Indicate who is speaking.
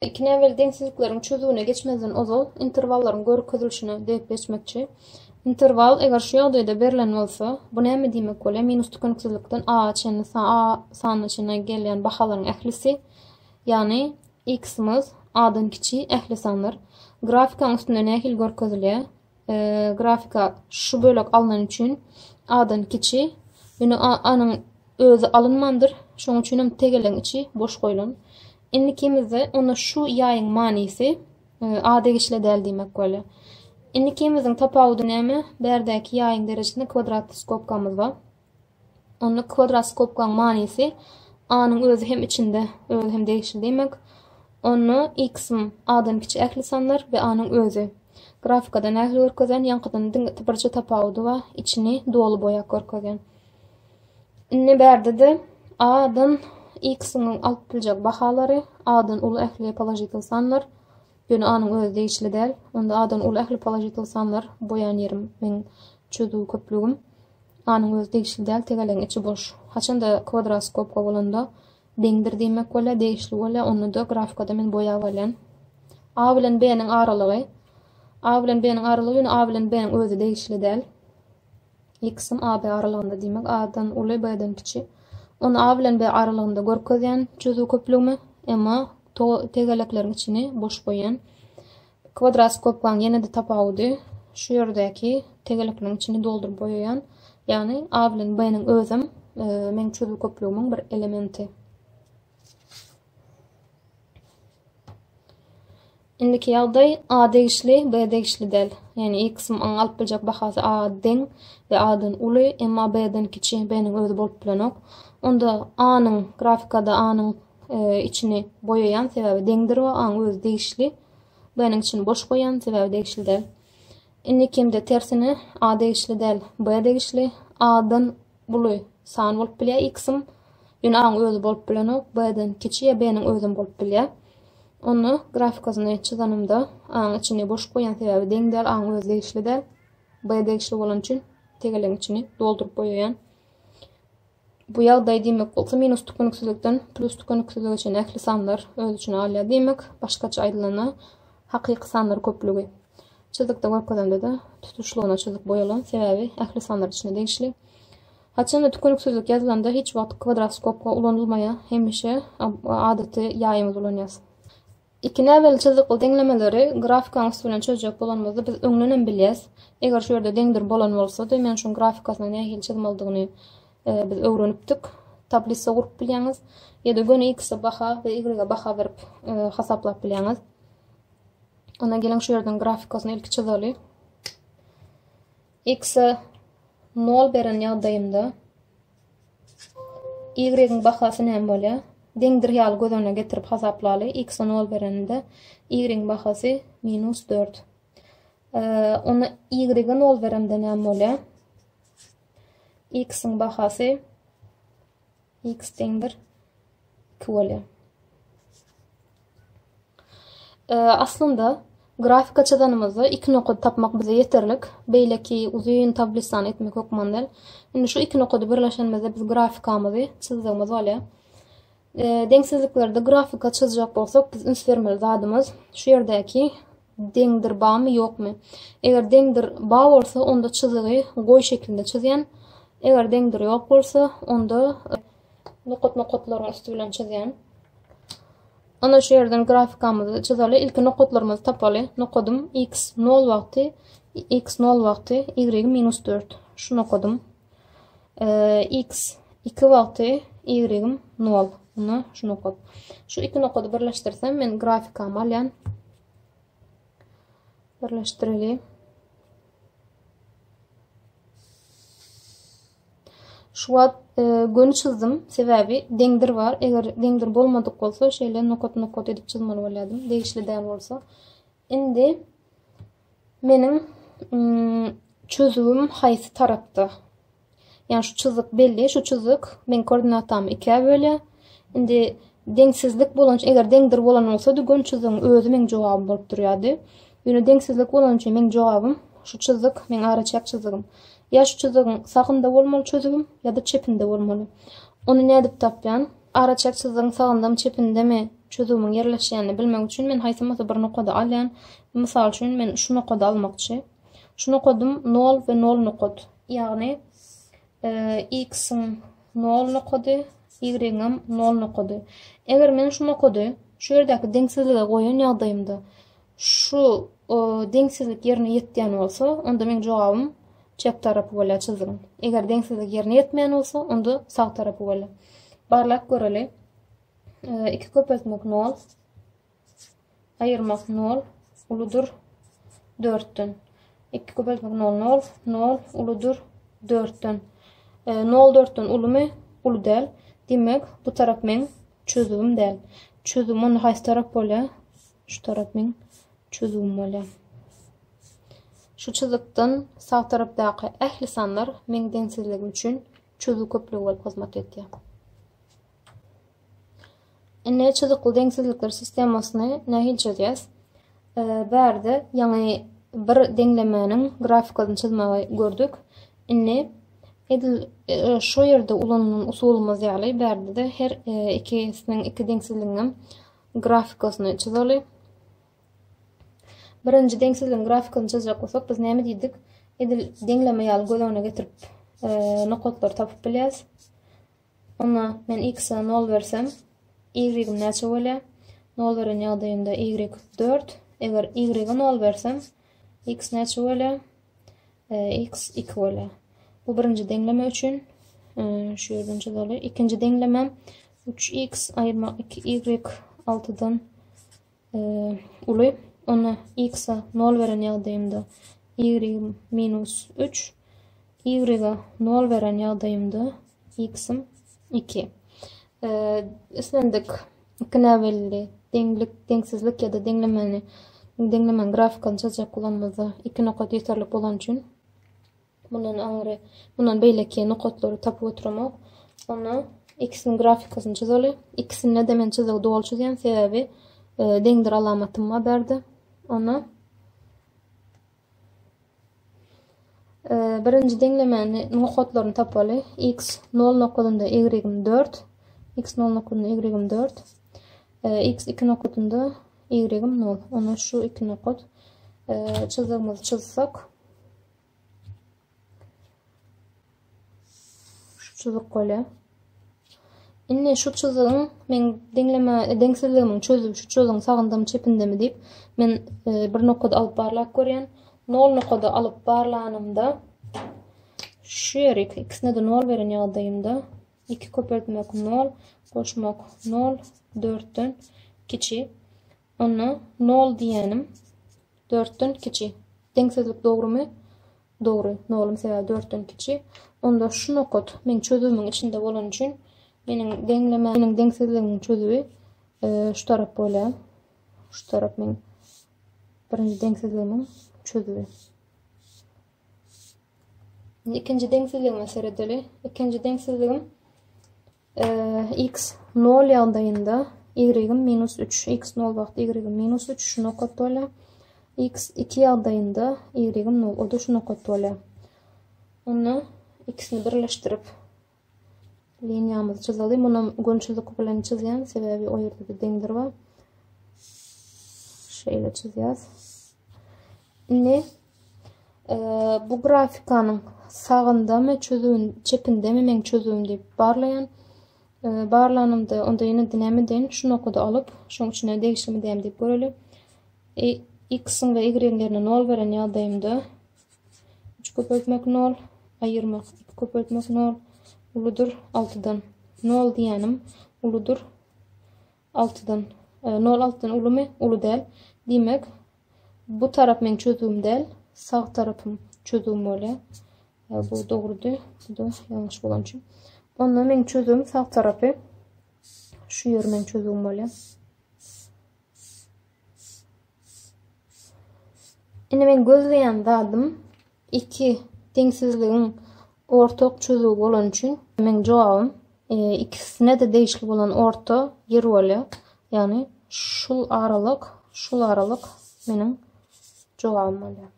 Speaker 1: İki näwel deňsizliklerin çözügüne geçmezden ozal interwallaryň görkezilişine deyip geçmekçi. Interval eger şu ýagdaýda berilen bolsa, bu näme diýmek bolar? Minus tükenksizlikden a çenli a sanyny içine gelen bahalaryň ählisi, ýani x'miz a'dan kiçi ähli sanlar. Grafikaň üstünde nähil görkezilýär? Grafika şu bölek alınan üçin a'dan kiçi, ýöne a'nyň özü alınmandyr. Şoň üçin hem tegelen içi boş goýulan. İnnikimizde ona şu ýaýyň manysy a degişle däl diýmek bolar. İnnikimizin tapawudy näme? Berdäki ýaýyň derejesinde kvadrat skopkamyz bar. Onu kvadrat skopkaň manysy a'nyň özü hem içinde, özü hem degişli diýmek. Onu x'im a'dan kiçi ähli sanlar we a'nyň özü. Grafikada nähili görkezgen ýankydan birçe tapawudy bar, içini dolu boýak görkezgen. Inni berde a'dan x'in alyp biljek bahalary a'dan uly ähli pozitiv sanlar. Ýöne a'nyň özü degişli däl. Onda a'dan uly ähli pozitiv sanlar boýan ýerim men çözügi köpligim. A'nyň özü degişli däl, tegelen içi boş. Haçanda kvadrat skopka bolanda deňdir diýmek bolar, degişli bolar. Onu da grafikada men boýap alýan. A bilen b'niň aralygy. A bilen b'niň aralygy ýöne a bilen b'niň özü degişli däl. X'im a b aralygynda diýmek, a'dan uly b'den kiçi. Onu a bilen b aralygynda görkezýän çözügi köpligimi, emma tegelekleriň içini boş goýan. Kvadrat skopkaň ýene-de tapawudy şu ýerdäki tegelekleriň içini doldurup goýan. Ýani a bilen b'niň özüm men çözügi köpligimiň bir elementi. Indiki ýagdaý a degişli, b degişli däl. Ýani x'im alyp biljek bahasy a deň we a'dan uly, emma b'den kiçi, b'niň özü bolup bilenok. Onda a'nyň grafikada a'nyň içini boýayan sebebi deňdir we a'nyň özü degişli. B'niň içini boş goýan sebebi degişli däl. Indikimde tersine a degişli däl, b degişli. A'dan uly san bolup bilýär x'im. Ýöne a'nyň özü bolup bilenok, b'den kiçi ýa b'niň özü bolup bilýär. Onu grafikasyny çyzanymda a'nyň içini boş goýan sebebi deňdir, a'nyň özü degişli däl. B degişli bolan üçin tegelen içini doldurup goýan. Bu ýagdaý diýmek bolsa minus tükenksizlikden plus tükenksizlik üçin ähli sanlar öz üçin alýar diýmek. Başgaça aýdylana hakyky sanlar köplügi. Çyzdykda görkezende de tutuşlugyna çyzyk boýalan sebebi ähli sanlar içine degişli. Haçanda tükenksizlik ýazylanda hiç wagt kvadrat skopka ulanylmaýar, hemişe adaty ýaýymyz ulanýar. İki näwel çyzykly deňlemeleri grafikaň üstünden çözjek bolanmazda biz öňden bilýäs. Eger şu ýerde deňdir bolan bolsa da men şu grafikasyny nähili çizmaldygyny biz öwrenipdik. Tablisa gurup bilýäňiz. Ýa-da göni x baha we y baha berip hasaplap bilýäňiz. Ona gelen şu ýerden grafikasyny ilki çyzaly. X 0 beren ýagdaýynda y-iň bahasy näme bolýar? Deňdir ýaly göz önüne getirip hasaplaly. X 0 berende y-iň bahasy -4. Ona y-ge 0 berende näme bolýar? X'in bahasy x deňdir 2 bolýar. Aslında grafika çyzanymyzda iki nokta tapmak bize yeterlik. Beýleki uzun tablissany etmek hokmandyl. Indi şu iki noktada birleşenmezde biz grafikamyzy çyzdygymiz bolýar. Deňsizliklerde grafika çyzjak bolsak biz üns bermeli zadymyz şu ýerdäki deňdir barmy ýokmy? Eger deňdir bar bolsa onda çyzygy goý şeklinde çizýän. Eger deňdir ýok bolsa onda nokotlaryň üstü bilen çizýän. Ana şu ýerden grafikamyzy çyzaly. Ilki nokotlarymyzy tapaly. Nokodum x 0 wagty, y -4. Şu nokodum. X 2 wagty, y 0. Bunu şu nokod. Şu iki nokodu birleştirsem men grafikamy alýan. Birleşdireli. Şu wagt göni çizdim. Sebebi deňdir bar. Eger deňdir bolmadyk bolsa şeýle nokot edip çizmaly bolýardym. Degişli däl bolsa. Indi meniň çözügüm haýsy tarapda? Yani şu çizik belli. Şu çizik men koordinatamy 2'e bölýär. Indi deňsizlik bolan üçin eger deňdir bolan bolsa da gön çizigiň özü men jogabym bolup durýardy. Ýöne deňsizlik bolan üçin men jogabym şu çizik men araçak çizigim. Ya şu çizigiň sagynda bolmaly çözügüm ýa-da çepinde bolmaly. Onu näde tapýan? Araçak çizigiň sagynda mı çepinde mi çözümün yerleşýänini bilmek üçin men haýsymysa bir nokada alýan. Mysal üçin men şu nokada almakçy. Şu nokadym 0 we 0 nokad. Ýagny x'im 0 nokady, y'im 0 nokady. Eger men şu nokady şu ýerdäki deňsizlige goýan ýagdaýymda şu deňsizlik ýerine ýetýän bolsa, onda men jogabym çep tarapy bolar çizgim. Eger deňsizlik ýerine ýetmeýän bolsa, onda sag tarapy bolar. Barlap göreli. 2 köpeltmek 0, ayırmak 0, uludur 4'tün. 2 köpeltmek 0, 0, 0, uludur 4'tün. 0, 4'tün ulumy, ulu del. Demek bu tarap men çözümüm del. Çözüm onu haýsy tarap bolar? Şu tarap men çözümüm bolar. Şu çizikden sağ tarapdaky ähli sanlar men deňsizligim üçin çözüm köplügi bolup hyzmat etdi. Enne çizikli deňsizlikler sistemasyny nähil çözýäs? Bärde ýani bir deňlemäniň grafikasyny çizmäge gördük. Enne edil şu ýerde ulanylan usulumyz ýaly bärde de her ikisiniň iki deňsizliginiň grafikasyny çizeli. Birinji deňsizligiň grafikasyny çizjek bolsak biz näme diýdik? Edil deňleme ýaly göz getirip nokatlar tapyp bilýäs. Ona men x'e 0 bersem, y'im näçe bolar? 0 beren ýagdaýymda y 4. Eger y'e 0 bersem, x näçe bolar? X 2 bolar. Bu birinji deňleme üçin şu ýerden çizelim. İkinji deňlemem 3x ayırmak 2y 6'dan uly. Ona x'e 0 beren ýagdaýymda y minus 3. Y'e 0 beren ýagdaýymda x'im 2. Islendik ikinavelli deňsizlik ýa-da deňlemen grafikasyny çözjek bolanmazda iki nokat ýeterli bolan üçin bundan beýleki nokatlary tapyp oturamak. Ona x'in grafikasyny çizeli. X'in näde men çizegi dogry çizýän sebebi deňdir alamatym var berdi. Ona birinji deňlemeni nokatlaryny tapaly. X 0 nokatynda y'im 4. X 0 nokatynda y'im 4. X 2 nokatynda y'im 0. Ona şu iki nokat çizegimizi çizsek. Şu çizik goýla. Inne şu çizigiň men deňsizligimiň çözüp şu çözüň sagındamy çepindemi diýip men bir nokada alyp barlap görýän. 0 nokada alyp barlanymda şu ýere x'ne de 0 beren ýagdaýymda 2 köpeltmek 0, goşmak 0, 4'tün kiçi. Ona 0 diýenim 4'tün kiçi. Deňsizlik dogrymy? Dogry. 0'ym sebäbi 4'tün kiçi. Onda şu nokat men çözümüň içinde bolan üçin meniň deňsizligimiň çözübi şu tarap bolar. Şu tarap men birinji deňsizligimiň çözübi. İkinji deňsizligime seredeli. İkinji deňsizligim x 0 ýagdaýynda y'im minus 3. X 0 wagt y'im minus 3 şu nokat bolar. X 2 ýagdaýynda y'im 0. O da şu nokat bolar. Onu ikisini birleştirip liniýamyzy çizelim. Bunu gönçüzlük bilen çizýän sebebi o ýerde de deňdir bar. Şeýle çizýäs. Ne? Bu grafikanyň sagındamy çözüm çepindemi men çözüm diýip barlaýan. Barlanymda onda ýene näme deň şu nokada alyp şoň içine degişimi diýem diýip görelim. X'in we y'lerine 0 beren ýagdaýymda 3 köpeltmek 0, ayırmak 2 köpeltmek 0, uludur 6'dan. 0 diýenim uludur 6'dan. 0 6'dan ulumy? Ulu del. Demek bu tarap men çözüm del, sağ tarapym çözüm bolar. Bu dogrydy, bu da ýalňyş bolan üçin. Onda men çözüm sağ tarapy şu ýer men çözüm bolar. Ine men gözleýän zadym iki deňsizligiň ortak çözügi bolan üçin men jogabym ikisine de değişli bolan orta yer bolar. Yani şul aralyk meniň jogabym bolar.